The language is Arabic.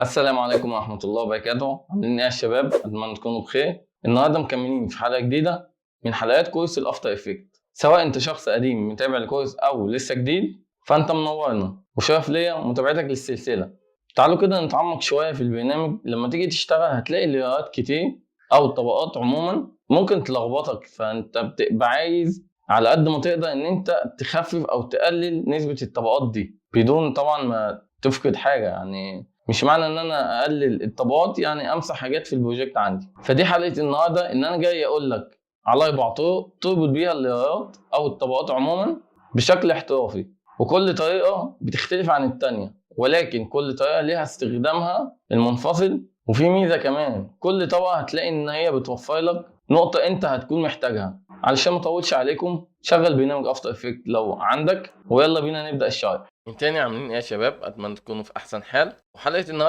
السلام عليكم ورحمة الله وبركاته، عاملين ايه يا شباب؟ اتمنى تكونوا بخير. النهارده مكملين في حلقة جديدة من حلقات كورس الافتر افكت. سواء انت شخص قديم متابع الكورس او لسه جديد فانت منورنا، وشرف ليا متابعتك للسلسلة. تعالوا كده نتعمق شوية في البرنامج. لما تيجي تشتغل هتلاقي لايرات كتير او الطبقات عموما ممكن تلخبطك، فانت بتبقى عايز على قد ما تقدر ان انت تخفف او تقلل نسبة الطبقات دي بدون طبعا ما تفقد حاجة. يعني مش معنى ان انا اقلل الطبقات يعني امسح حاجات في البروجكت عندي. فدي حلقه النهارده، ان انا جاي اقول لك على 4 طرق تربط بيها اللايرات او الطبقات عموما بشكل احترافي، وكل طريقه بتختلف عن التانية، ولكن كل طريقه ليها استخدامها المنفصل. وفي ميزه كمان، كل طبقه هتلاقي ان هي بتوفر لك نقطه انت هتكون محتاجها. علشان ما اطولش عليكم، شغل برنامج افتر افكت لو عندك، ويلا بينا نبدا الشرح. من تاني، عاملين ايه يا شباب؟ اتمنى تكونوا في احسن حال. وحلقه النهارده